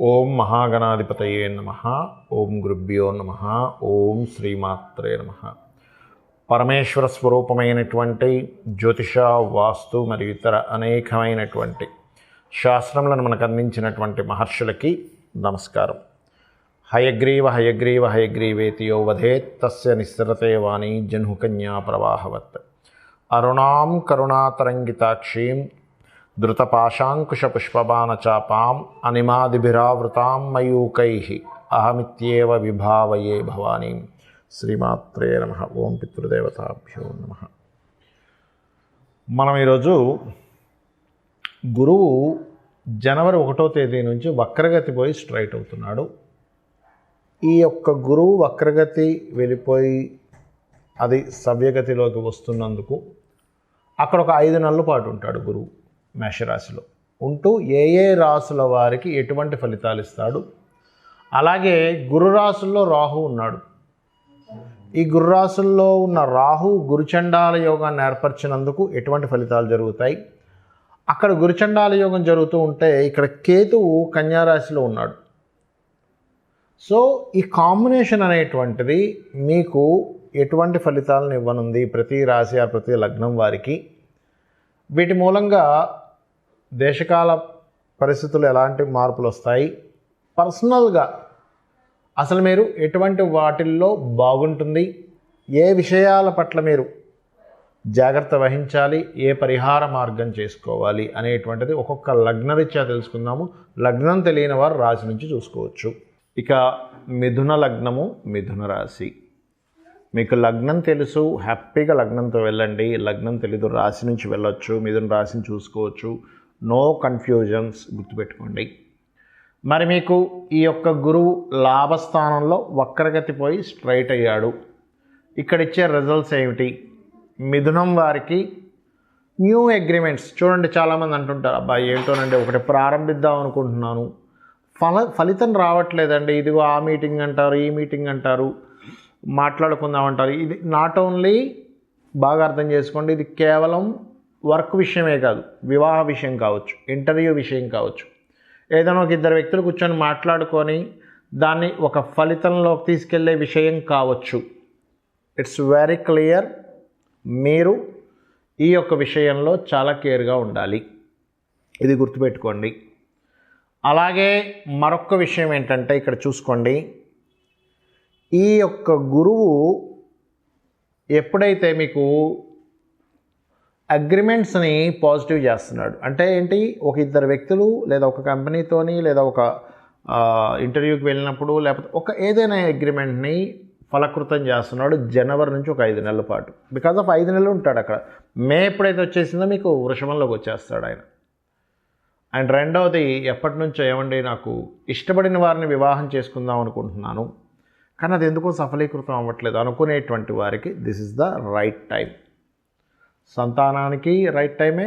ఓం మహాగణాధిపతయే నమః. ఓం గురుభ్యో నమః. ఓం శ్రీమాత్రే నమః. పరమేశ్వర స్వరూపమైనటువంటి జ్యోతిష, వాస్తు మరియు ఇతర అనేకమైనటువంటి శాస్త్రములను మనకు అందించినటువంటి మహర్షులకి నమస్కారం. హయగ్రీవ హయగ్రీవ హయగ్రీవేతి యో వదేత్ తస్య నిస్సరతే వాణి జహ్నుకన్యా ప్రవాహవత్. అరుణాం కరుణాతరంగితాక్షీం ధృతపాశాంకుశపుష్పబాణచాపాం అనిమాదిభిరావృతాం మయూకైః అహమిత్యేవ విభావయే భవానీం. శ్రీమాత్రే నమః. ఓం పితృదేవతాభ్యో నమః. మనం ఈరోజు గురువు జనవరి 1వ తేదీ నుంచి వక్రగతి పోయి స్ట్రైట్ అవుతున్నాడు. ఈ యొక్క గురువు వక్రగతి వెళ్ళిపోయి అది సవ్యగతిలోకి వస్తున్నందుకు అక్కడ ఒక 5 నెలల పాటు ఉంటాడు గురువు మేషరాశిలో ఉంటూ ఏ రాశుల వారికి ఎటువంటి ఫలితాలు ఇస్తాడు. అలాగే గురు రాశుల్లో రాహు ఉన్నాడు. ఈ గురు రాశుల్లో ఉన్న రాహు గురుచండాల యోగాన్ని ఏర్పరిచినందుకు ఎటువంటి ఫలితాలు జరుగుతాయి. అక్కడ గురుచండాల యోగం జరుగుతూ ఉంటే ఇక్కడ కేతువు కన్యారాశిలో ఉన్నాడు. సో ఈ కాంబినేషన్ అనేటువంటిది మీకు ఎటువంటి ఫలితాలను ఇవ్వనుంది ప్రతి రాశి ప్రతి లగ్నం వారికి. వీటి మూలంగా దేశకాల పరిస్థితులు ఎలాంటి మార్పులు వస్తాయి, పర్సనల్గా అసలు మీరు ఎటువంటి వాటిల్లో బాగుంటుంది, ఏ విషయాల పట్ల మీరు జాగ్రత్త వహించాలి, ఏ పరిహార మార్గం చేసుకోవాలి అనేటువంటిది ఒక్కొక్క లగ్నరీత్యా తెలుసుకుందాము. లగ్నం తెలియని వారు రాశి నుంచి చూసుకోవచ్చు. ఇక మిథున లగ్నము, మిథున రాశి. మీకు లగ్నం తెలుసు, హ్యాపీగా లగ్నంతో వెళ్ళండి. లగ్నం తెలీదు, రాశి నుంచి వెళ్ళొచ్చు, మిథున రాశిని చూసుకోవచ్చు. నో కన్ఫ్యూజన్స్, గుర్తుపెట్టుకోండి. మరి మీకు ఈ యొక్క గురువు లాభస్థానంలో వక్రగతి పోయి స్ట్రైట్ అయ్యాడు. ఇక్కడ ఇచ్చే రిజల్ట్స్ ఏమిటి? మిథునం వారికి న్యూ అగ్రిమెంట్స్. చూడండి, చాలామంది అంటుంటారు, అబ్బాయి ఏంటోనండి ఒకటి ప్రారంభిద్దాం అనుకుంటున్నాను, ఫలితం రావట్లేదండి, ఇదిగో ఆ మీటింగ్ అంటారు, ఈ మీటింగ్ అంటారు, మాట్లాడుకుందాం అంటారు. ఇది నాట్ ఓన్లీ, బాగా అర్థం చేసుకోండి, ఇది కేవలం వర్క్ విషయమే కాదు, వివాహ విషయం కావచ్చు, ఇంటర్వ్యూ విషయం కావచ్చు, ఏదైనా ఒక 2 వ్యక్తులు కూర్చొని మాట్లాడుకొని దాన్ని ఒక ఫలితంలోకి తీసుకెళ్లే విషయం కావచ్చు. It's very clear. మీరు ఈ యొక్క విషయంలో చాలా కేర్గా ఉండాలి, ఇది గుర్తుపెట్టుకోండి. అలాగే మరొక విషయం ఏంటంటే ఇక్కడ చూసుకోండి, ఈ యొక్క గురువు ఎప్పుడైతే మీకు అగ్రిమెంట్స్ని పాజిటివ్ చేస్తున్నాడు అంటే ఏంటి, ఒక 2 వ్యక్తులు లేదా ఒక కంపెనీతోని లేదా ఒక ఇంటర్వ్యూకి వెళ్ళినప్పుడు లేకపోతే ఒక ఏదైనా అగ్రిమెంట్ని ఫలకృతం చేస్తున్నాడు జనవరి నుంచి ఒక 5 నెలల పాటు. బికాజ్ ఆఫ్ 5 నెలలు ఉంటాడు అక్కడ. మే ఎప్పుడైతే వచ్చేసిందో మీకు వృషభంలోకి వచ్చేస్తాడు ఆయన. అండ్ రెండవది, ఎప్పటి నుంచో ఏమండి నాకు ఇష్టపడిన వారిని వివాహం చేసుకుందాం అనుకుంటున్నాను, కానీ అది ఎందుకో సఫలీకృతం అవ్వట్లేదు అనుకునేటువంటి వారికి this is the right time. సంతానానికి రైట్ టైమే,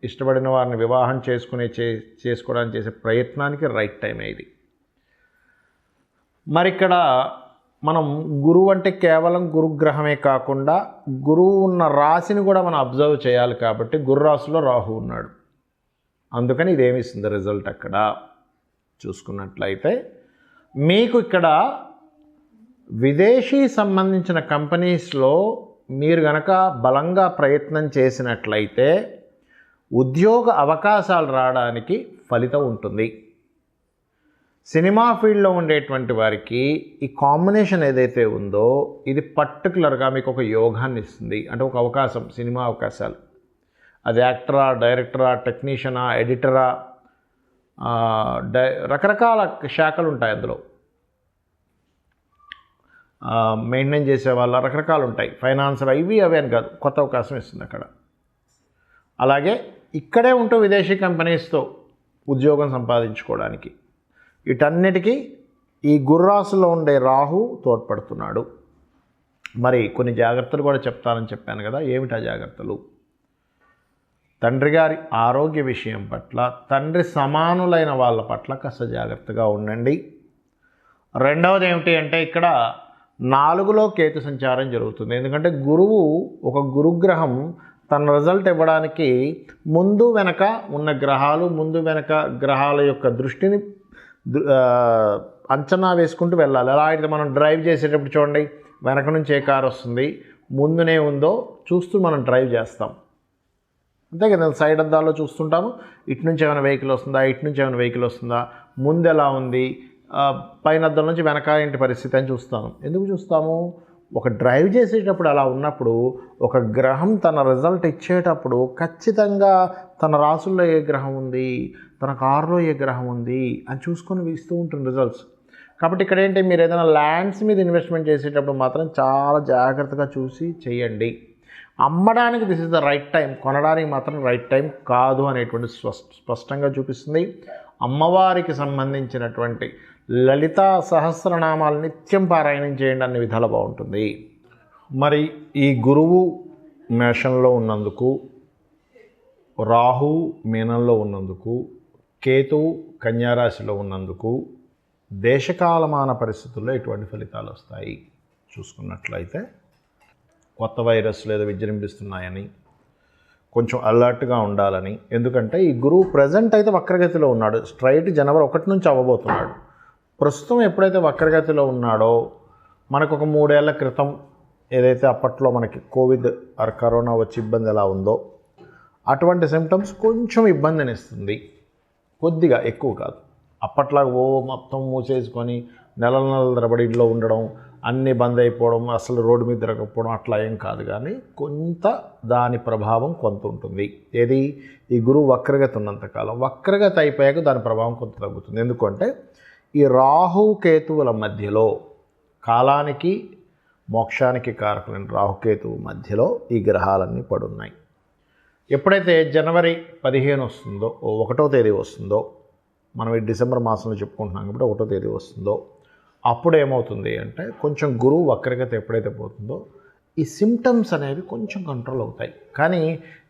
ఇష్టపడిన వారిని వివాహం చేసుకోవడానికి చేసే ప్రయత్నానికి రైట్ టైమే ఇది. మరి ఇక్కడ మనం గురువు అంటే కేవలం గురుగ్రహమే కాకుండా గురువు ఉన్న రాశిని కూడా మనం అబ్జర్వ్ చేయాలి. కాబట్టి గురు రాశిలో రాహు ఉన్నాడు, అందుకని ఇదేమిస్తుంది రిజల్ట్ అక్కడ చూసుకున్నట్లయితే మీకు ఇక్కడ విదేశీ సంబంధించిన కంపెనీస్లో మీరు గనక బలంగా ప్రయత్నం చేసినట్లయితే ఉద్యోగ అవకాశాలు రావడానికి ఫలితం ఉంటుంది. సినిమా ఫీల్డ్లో ఉండేటువంటి వారికి ఈ కాంబినేషన్ ఏదైతే ఉందో ఇది పర్టికులర్గా మీకు ఒక యోగాన్ని ఇస్తుంది. అంటే ఒక అవకాశం, సినిమా అవకాశాలు, అది యాక్టరా, డైరెక్టరా, టెక్నీషియనా, ఎడిటరా, రకరకాల శాఖలు ఉంటాయి అందులో. మెయింటైన్ చేసే వాళ్ళ రకరకాలు ఉంటాయి, ఫైనాన్సర్, ఇవి అవి అని కాదు, కొత్త అవకాశం ఇస్తుంది అక్కడ. అలాగే ఇక్కడే ఉంటూ విదేశీ కంపెనీస్తో ఉద్యోగం సంపాదించుకోవడానికి వీటన్నిటికీ ఈ గుర్రాసులో ఉండే రాహు తోడ్పడుతున్నాడు. మరి కొన్ని జాగ్రత్తలు కూడా చెప్తానని చెప్పాను కదా, ఏమిటా జాగ్రత్తలు? తండ్రి గారి ఆరోగ్య విషయం పట్ల, తండ్రి సమానులైన వాళ్ళ పట్ల కాస్త జాగ్రత్తగా ఉండండి. రెండవది ఏమిటి అంటే ఇక్కడ 4లో కేతు సంచారం జరుగుతుంది. ఎందుకంటే గురువు ఒక గురుగ్రహం తన రిజల్ట్ ఇవ్వడానికి ముందు వెనక ఉన్న గ్రహాలు, ముందు వెనక గ్రహాల యొక్క దృష్టిని అంచనా వేసుకుంటూ వెళ్ళాలి. ఎలా అయితే మనం డ్రైవ్ చేసేటప్పుడు చూడండి, వెనక నుంచి ఏ కారు వస్తుంది, ముందునే ఉందో చూస్తూ మనం డ్రైవ్ చేస్తాం. అంతే కదా, సైడ్ అద్దాల్లో చూస్తుంటాము, ఇటు నుంచి ఏమైనా వెహికల్ వస్తుందా, ఇటు నుంచి ఏమైనా వెహికల్ వస్తుందా, ముందు ఎలా ఉంది, పైన అద్దం నుంచి వెనక ఏంటి పరిస్థితి అని చూస్తాము. ఎందుకు చూస్తాము? ఒక డ్రైవ్ చేసేటప్పుడు అలా ఉన్నప్పుడు ఒక గ్రహం తన రిజల్ట్ ఇచ్చేటప్పుడు ఖచ్చితంగా తన రాసుల్లో ఏ గ్రహం ఉంది, తన కారులో ఏ గ్రహం ఉంది అని చూసుకొని ఇస్తూ ఉంటుంది రిజల్ట్స్. కాబట్టి ఇక్కడ ఏంటి, మీరు ఏదైనా ల్యాండ్స్ మీద ఇన్వెస్ట్మెంట్ చేసేటప్పుడు మాత్రం చాలా జాగ్రత్తగా చూసి చేయండి. అమ్మడానికి this is the right time, కొనడానికి మాత్రం రైట్ టైం కాదు అనేటువంటి స్పష్టంగా చూపిస్తుంది. అమ్మవారికి సంబంధించినటువంటి లలితా సహస్రనామాలు నిత్యం పారాయణం చేయండి, అన్ని విధాలు బాగుంటుంది. మరి ఈ గురువు మేషంలో ఉన్నందుకు, రాహు మీనంలో ఉన్నందుకు, కేతువు కన్యారాశిలో ఉన్నందుకు దేశకాలమాన పరిస్థితుల్లో ఎటువంటి ఫలితాలు వస్తాయి చూసుకున్నట్లయితే, కొత్త వైరస్లు ఏదో విజృంభిస్తున్నాయని కొంచెం అలర్ట్గా ఉండాలని. ఎందుకంటే ఈ గురువు ప్రజెంట్ అయితే వక్రగతిలో ఉన్నాడు, స్ట్రైట్ జనవరి 1 నుంచి అవ్వబోతున్నాడు. ప్రస్తుతం ఎప్పుడైతే వక్రగతిలో ఉన్నాడో, మనకు ఒక 3 ఏళ్ల క్రితం ఏదైతే అప్పట్లో మనకి కోవిడ్ ఆర్ కరోనా వచ్చి ఇబ్బంది ఎలా ఉందో అటువంటి సిమ్టమ్స్ కొంచెం ఇబ్బందిని ఇస్తుంది, కొద్దిగా, ఎక్కువ కాదు. అప్పట్లాగా మొత్తం మూసేసుకొని నెలల తరబడి ఇంట్లో ఉండడం, అన్నీ బంద్ అయిపోవడం, అసలు రోడ్డు మీద తిరగకపోవడం అట్లా ఏం కాదు. కానీ కొంత దాని ప్రభావం కొంత ఉంటుంది. ఏది, ఈ గురువు వక్రగతి ఉన్నంతకాలం. వక్రగతి అయిపోయాక దాని ప్రభావం కొంత తగ్గుతుంది. ఎందుకంటే ఈ రాహు కేతువుల మధ్యలో, కాలానికి మోక్షానికి కారకులైన రాహుకేతువు మధ్యలో ఈ గ్రహాలన్నీ పడున్నాయి. ఎప్పుడైతే జనవరి 15 వస్తుందో, 1వ తేదీ వస్తుందో, మనం ఈ డిసెంబర్ మాసంలో చెప్పుకుంటున్నాం కాబట్టి 1వ తేదీ వస్తుందో, అప్పుడు ఏమవుతుంది అంటే కొంచెం గురువు వక్రగతి ఎప్పుడైతే పోతుందో ఈ సిమ్టమ్స్ అనేవి కొంచెం కంట్రోల్ అవుతాయి. కానీ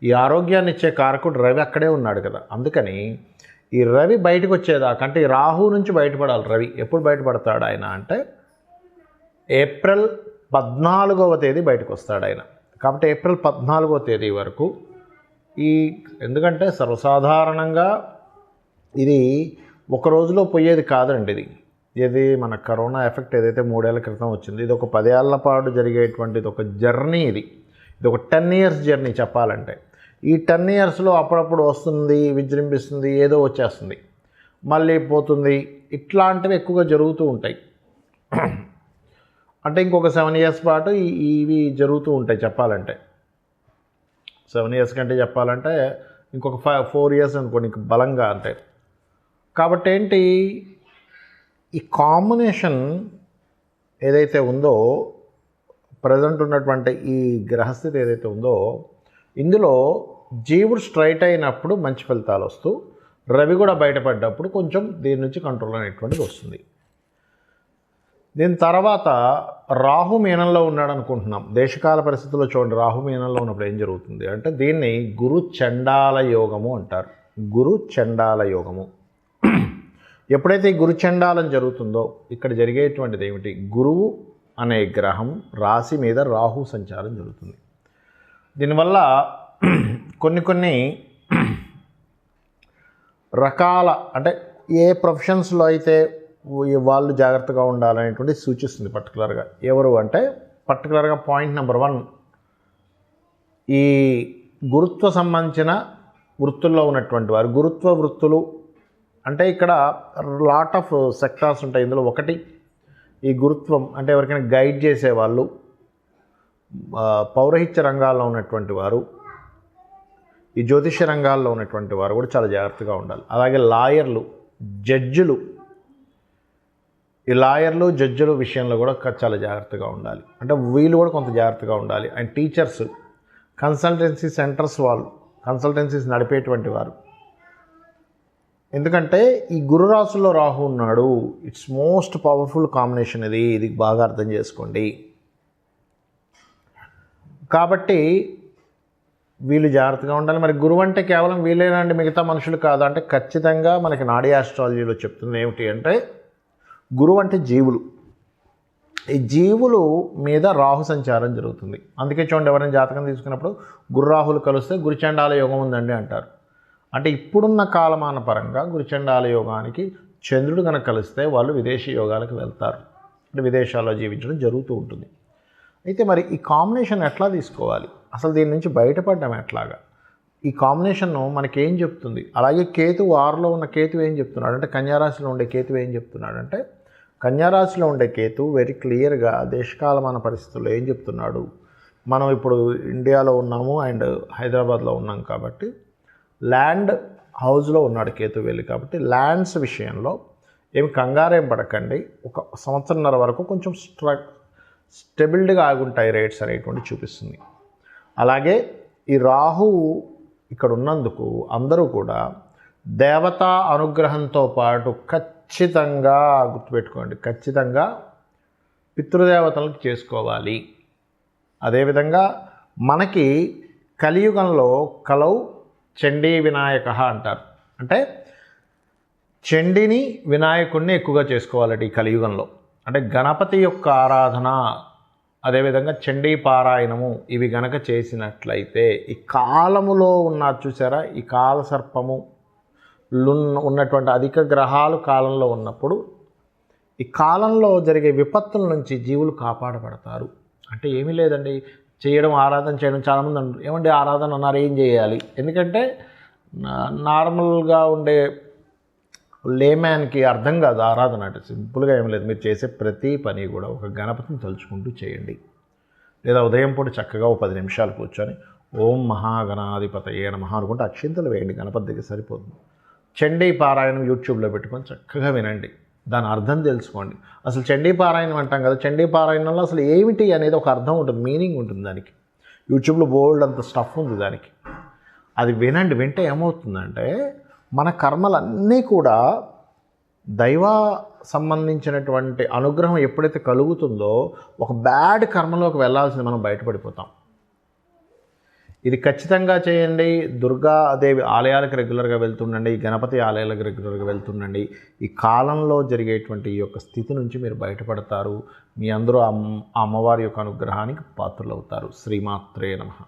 ఈ ఆరోగ్యాన్ని ఇచ్చే కారకుడు రవి అక్కడే ఉన్నాడు కదా, అందుకని ఈ రవి బయటకు వచ్చేదాకా, అంటే ఈ రాహు నుంచి బయటపడాలి రవి. ఎప్పుడు బయటపడతాడు ఆయన అంటే ఏప్రిల్ 14వ తేదీ బయటకు వస్తాడు ఆయన. కాబట్టి ఏప్రిల్ 14వ తేదీ వరకు ఎందుకంటే సర్వసాధారణంగా ఇది ఒక రోజులో పోయేది కాదండి. ఇది మన కరోనా ఎఫెక్ట్ ఏదైతే 3 ఏళ్ల క్రితం వచ్చింది, ఇది ఒక 10 ఏళ్ల పాటు జరిగేటువంటిది ఒక జర్నీ. ఇది ఒక 10 ఇయర్స్ జర్నీ చెప్పాలంటే. ఈ 10 ఇయర్స్లో అప్పుడప్పుడు వస్తుంది, విజృంభిస్తుంది, ఏదో వచ్చేస్తుంది, మళ్ళీ పోతుంది, ఇట్లాంటివి ఎక్కువగా జరుగుతూ ఉంటాయి. అంటే ఇంకొక 7 ఇయర్స్ పాటు ఇవి జరుగుతూ ఉంటాయి చెప్పాలంటే. 7 ఇయర్స్ కంటే చెప్పాలంటే ఇంకొక 4 ఇయర్స్ అనుకోండి బలంగా. అంటే కాబట్టి ఏంటి, ఈ కాంబినేషన్ ఏదైతే ఉందో, ప్రజెంట్ ఉన్నటువంటి ఈ గ్రహస్థితి ఏదైతే ఉందో, ఇందులో జీవుడు స్ట్రైట్ అయినప్పుడు మంచి ఫలితాలు వస్తూ, రవి కూడా బయటపడ్డప్పుడు కొంచెం దీని నుంచి కంట్రోల్ అనేటువంటిది వస్తుంది. దీని తర్వాత రాహు మీనంలో ఉన్నాడు అనుకుంటున్నాం. దేశకాల పరిస్థితుల్లో చూడండి, రాహు మీనంలో ఉన్నప్పుడు ఏం జరుగుతుంది అంటే దీన్ని గురు చండాల యోగము అంటారు. గురు చండాల యోగము. ఎప్పుడైతే ఈ గురు చండాలం జరుగుతుందో ఇక్కడ జరిగేటువంటిది ఏమిటి, గురువు అనే గ్రహం రాశి మీద రాహు సంచారం జరుగుతుంది. దీనివల్ల కొన్ని రకాల, అంటే ఏ ప్రొఫెషన్స్లో అయితే వాళ్ళు జాగ్రత్తగా ఉండాలనేటువంటి సూచిస్తుంది పర్టికులర్గా. ఎవరు అంటే పర్టికులర్గా పాయింట్ నెంబర్ 1, ఈ గురుత్వ సంబంధించిన వృత్తుల్లో ఉన్నటువంటి వారు. గురుత్వ వృత్తులు అంటే ఇక్కడ లాట్ ఆఫ్ సెక్టార్స్ ఉంటాయి. ఇందులో ఒకటి ఈ గురుత్వం అంటే ఎవరికైనా గైడ్ చేసేవాళ్ళు, పౌరహిత్య రంగాల్లో ఉన్నటువంటి వారు, ఈ జ్యోతిష్య రంగాల్లో ఉన్నటువంటి వారు కూడా చాలా జాగ్రత్తగా ఉండాలి. అలాగే లాయర్లు, జడ్జిలు, ఈ లాయర్లు జడ్జిల విషయంలో కూడా చాలా జాగ్రత్తగా ఉండాలి. అంటే వీళ్ళు కూడా కొంత జాగ్రత్తగా ఉండాలి. అండ్ టీచర్స్, కన్సల్టెన్సీ సెంటర్స్ వాళ్ళు, కన్సల్టెన్సీస్ నడిపేటువంటి వారు. ఎందుకంటే ఈ గురు రాశుల్లో రాహు ఉన్నాడు. ఇట్స్ మోస్ట్ పవర్ఫుల్ కాంబినేషన్ ఇది బాగా అర్థం చేసుకోండి. కాబట్టి వీళ్ళు జాగ్రత్తగా ఉండాలి. మరి గురువు అంటే కేవలం వీళ్ళేనండి, మిగతా మనుషులు కాదు అంటే ఖచ్చితంగా మనకి నాడీ ఆస్ట్రాలజీలో చెప్తుంది ఏమిటి అంటే, గురువు అంటే జీవులు. ఈ జీవులు మీద రాహు సంచారం జరుగుతుంది. అందుకే చూడండి, ఎవరైనా జాతకం తీసుకున్నప్పుడు గురు రాహులు కలిస్తే గురుచండాల యోగం ఉందండి అంటారు. అంటే ఇప్పుడున్న కాలమాన పరంగా గురుచండాల యోగానికి చంద్రుడు కనుక కలిస్తే వాళ్ళు విదేశీ యోగాలకు వెళ్తారు, అంటే విదేశాల్లో జీవించడం జరుగుతూ ఉంటుంది. అయితే మరి ఈ కాంబినేషన్ ఎట్లా తీసుకోవాలి, అసలు దీని నుంచి బయటపడడం ఎట్లాగా, ఈ కాంబినేషన్ను మనకేం చెప్తుంది? అలాగే కేతు 6లో ఉన్న కేతు ఏం చెప్తున్నాడు అంటే, కన్యారాశిలో ఉండే కేతు ఏం చెప్తున్నాడు అంటే, కన్యారాశిలో ఉండే కేతు వెరీ క్లియర్గా దేశకాలమాన పరిస్థితుల్లో ఏం చెప్తున్నాడు, మనం ఇప్పుడు ఇండియాలో ఉన్నాము అండ్ హైదరాబాద్లో ఉన్నాం కాబట్టి ల్యాండ్ హౌస్లో ఉన్నాడు కేతు వెళ్ళి, కాబట్టి ల్యాండ్స్ విషయంలో ఏమి కంగారేం పడకండి. ఒక సంవత్సరంన్నర వరకు కొంచెం స్టెబిలిటీగా ఆగుంటాయి రేట్స్ అనేటువంటి చూపిస్తుంది. అలాగే ఈ రాహువు ఇక్కడ ఉన్నందుకు అందరూ కూడా దేవతా అనుగ్రహంతో పాటు ఖచ్చితంగా గుర్తుపెట్టుకోండి, ఖచ్చితంగా పితృదేవతలకు చేసుకోవాలి. అదేవిధంగా మనకి కలియుగంలో కలౌ చండీ వినాయక అంటారు, అంటే చండిని వినాయకుడిని ఎక్కువగా చేసుకోవాలట ఈ కలియుగంలో. అంటే గణపతి యొక్క ఆరాధన, అదేవిధంగా చండీ పారాయణము ఇవి గనక చేసినట్లయితే ఈ కాలములో ఉన్న చూసారా, ఈ కాల సర్పము ఉన్నటువంటి అధిక గ్రహాలు కాలంలో ఉన్నప్పుడు ఈ కాలంలో జరిగే విపత్తుల నుంచి జీవులు కాపాడబడతారు. అంటే ఏమీ లేదండి, చేయడం ఆరాధన చేయడం. చాలామంది అంటారు ఏమండి ఆరాధన అన్నారు ఏం చేయాలి, ఎందుకంటే నార్మల్గా ఉండే లేమ్యాన్కి అర్థం కాదు ఆరాధన అంటే. సింపుల్గా ఏం లేదు, మీరు చేసే ప్రతి పని కూడా ఒక గణపతిని తలుచుకుంటూ చేయండి. లేదా ఉదయం పూట చక్కగా 10 నిమిషాలు కూర్చొని ఓం మహాగణాధిపతయే నమః అనుకుంటే అక్షింతలు వేయండి, గణపతి దగ్గర సరిపోతుంది. చండీ పారాయణం యూట్యూబ్లో పెట్టుకొని చక్కగా వినండి, దాని అర్థం తెలుసుకోండి. అసలు చండీ పారాయణం అంటాం కదా, చండీ పారాయణంలో అసలు ఏమిటి అనేది ఒక అర్థం ఉంటుంది, మీనింగ్ ఉంటుంది దానికి. యూట్యూబ్లో బోల్డ్ అంత స్టఫ్ ఉంది దానికి, అది వినండి. వింటే ఏమవుతుందంటే మన కర్మలన్నీ కూడా దైవ సంబంధించినటువంటి అనుగ్రహం ఎప్పుడైతే కలుగుతుందో ఒక బ్యాడ్ కర్మలోకి వెళ్ళాల్సింది మనం బయటపడిపోతాం. ఇది ఖచ్చితంగా చేయండి. దుర్గాదేవి ఆలయాలకు రెగ్యులర్గా వెళ్తుండండి, గణపతి ఆలయాలకు రెగ్యులర్గా వెళ్తుండండి. ఈ కాలంలో జరిగేటువంటి ఈ యొక్క స్థితి నుంచి మీరు బయటపడతారు. మీ అందరూ అమ్మవారి యొక్క అనుగ్రహానికి పాత్రలవుతారు. శ్రీమాత్రే నమః.